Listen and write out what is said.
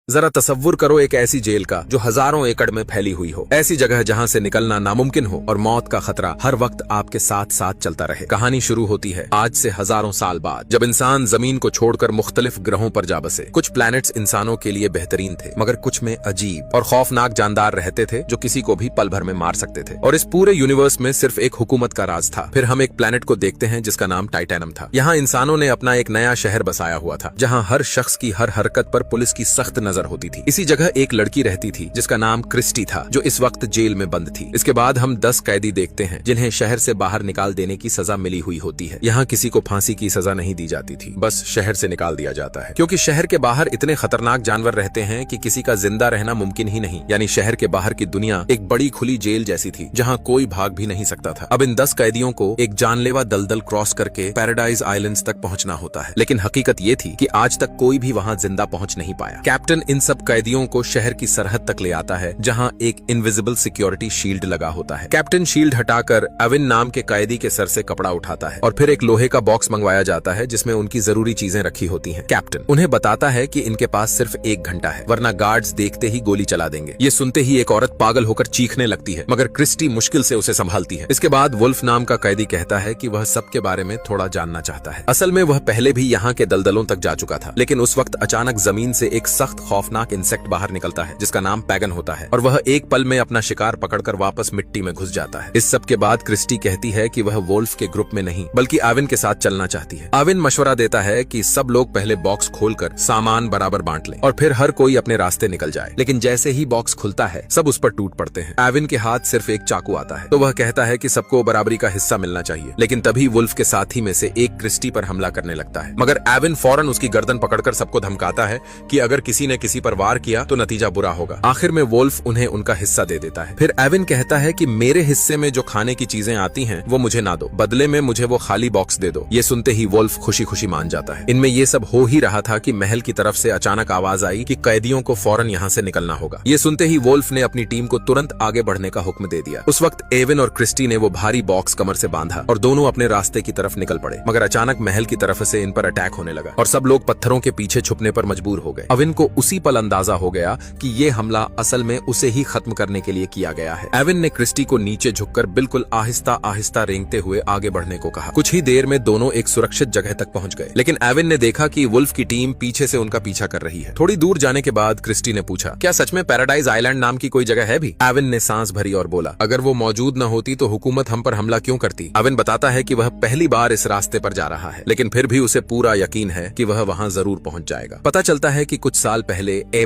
जरा तसव्वुर करो एक ऐसी जेल का जो हजारों एकड़ में फैली हुई हो, ऐसी जगह जहां से निकलना नामुमकिन हो और मौत का खतरा हर वक्त आपके साथ साथ चलता रहे। कहानी शुरू होती है आज से हजारों साल बाद, जब इंसान जमीन को छोड़कर मुख्तलिफ ग्रहों पर जा बसे। कुछ प्लैनेट्स इंसानों के लिए बेहतरीन थे, मगर कुछ में अजीब और खौफनाक जानदार रहते थे जो किसी को भी पल भर में मार सकते थे। और इस पूरे यूनिवर्स में सिर्फ एक हुकूमत का राज था। फिर हम एक प्लैनेट को देखते हैं जिसका नाम टाइटैनम था। यहाँ इंसानों ने अपना एक नया शहर बसाया हुआ था, जहाँ हर शख्स की हर हरकत पर पुलिस की सख्त नजर होती थी। इसी जगह एक लड़की रहती थी जिसका नाम क्रिस्टी था, जो इस वक्त जेल में बंद थी। इसके बाद हम 10 कैदी देखते हैं जिन्हें शहर से बाहर निकाल देने की सजा मिली हुई होती है। यहाँ किसी को फांसी की सजा नहीं दी जाती थी, बस शहर से निकाल दिया जाता है, क्योंकि शहर के बाहर इतने खतरनाक जानवर रहते हैं कि किसी का जिंदा रहना मुमकिन ही नहीं। यानी शहर के बाहर की दुनिया एक बड़ी खुली जेल जैसी थी, जहाँ कोई भाग भी नहीं सकता था। अब इन 10 कैदियों को एक जानलेवा दलदल क्रॉस करके पैराडाइज आइलैंड्स तक पहुंचना होता है। लेकिन हकीकत ये थी कि आज तक कोई भी वहां जिंदा पहुंच नहीं पाया। कैप्टन इन सब कैदियों को शहर की सरहद तक ले आता है, जहां एक इनविजिबल सिक्योरिटी शील्ड लगा होता है। कैप्टन शील्ड हटाकर अविन नाम के कैदी के सर से कपड़ा उठाता है और फिर एक लोहे का बॉक्स मंगवाया जाता है जिसमें उनकी जरूरी चीजें रखी होती हैं। कैप्टन उन्हें बताता है कि इनके पास सिर्फ 1 घंटा है, वरना गार्ड्स देखते ही गोली चला देंगे। ये सुनते ही एक औरत पागल होकर चीखने लगती है, मगर क्रिस्टी मुश्किल से उसे संभालती है। इसके बाद वुल्फ नाम का कैदी कहता है कि वह सबके बारे में थोड़ा जानना चाहता है। असल में वह पहले भी यहाँ के दलदलों तक जा चुका था, लेकिन उस वक्त अचानक जमीन से एक सख्त खौफनाक इंसेक्ट बाहर निकलता है जिसका नाम पैगन होता है, और वह एक पल में अपना शिकार पकड़कर वापस मिट्टी में घुस जाता है। इस सब के बाद क्रिस्टी कहती है कि वह वुल्फ के ग्रुप में नहीं बल्कि आविन के साथ चलना चाहती है। आविन मशवरा देता है कि सब लोग पहले बॉक्स खोलकर सामान बराबर बांट लें और फिर हर कोई अपने रास्ते निकल जाए। लेकिन जैसे ही बॉक्स खुलता है सब उस पर टूट पड़ते हैं। आविन के हाथ सिर्फ एक चाकू आता है, तो वह कहता है कि सबको बराबरी का हिस्सा मिलना चाहिए। लेकिन तभी वुल्फ के साथी में से एक क्रिस्टी पर हमला करने लगता है, मगर आविन फौरन उसकी गर्दन पकड़कर सबको धमकाता है कि अगर किसी ने किसी पर वार किया तो नतीजा बुरा होगा। आखिर में वुल्फ उन्हें उनका हिस्सा दे देता है। फिर एविन कहता है कि मेरे हिस्से में जो खाने की चीजें आती हैं वो मुझे ना दो, बदले में मुझे वो खाली बॉक्स दे दो। ये सुनते ही वुल्फ खुशी खुशी मान जाता है। इनमें ये सब हो ही रहा था कि महल की तरफ से अचानक आवाज आई कि कैदियों को फौरन यहाँ से निकलना होगा। ये सुनते ही वुल्फ ने अपनी टीम को तुरंत आगे बढ़ने का हुक्म दे दिया। उस वक्त एविन और क्रिस्टी ने वो भारी बॉक्स कमर से बांधा और दोनों अपने रास्ते की तरफ निकल पड़े, मगर अचानक महल की तरफ से इन पर अटैक होने लगा और सब लोग पत्थरों के पीछे छुपने पर मजबूर हो गए। एविन को उसी पल अंदाजा हो गया कि ये हमला असल में उसे ही खत्म करने के लिए किया गया है। एविन ने क्रिस्टी को नीचे झुककर बिल्कुल आहिस्ता आहिस्ता रेंगते हुए आगे बढ़ने को कहा। कुछ ही देर में दोनों एक सुरक्षित जगह तक पहुंच गए, लेकिन एविन ने देखा कि वुल्फ की टीम पीछे से उनका पीछा कर रही है। थोड़ी दूर जाने के बाद क्रिस्टी ने पूछा, क्या सच में पैराडाइज आइलैंड नाम की कोई जगह है भी? एविन ने सांस भरी और बोला, अगर वो मौजूद न होती तो हुकूमत हम पर हमला क्यों करती? एविन बताता है कि वह पहली बार इस रास्ते पर जा रहा है, लेकिन फिर भी उसे पूरा यकीन है कि वह वहां जरूर पहुंच जाएगा। पता चलता है कि कुछ साल पहले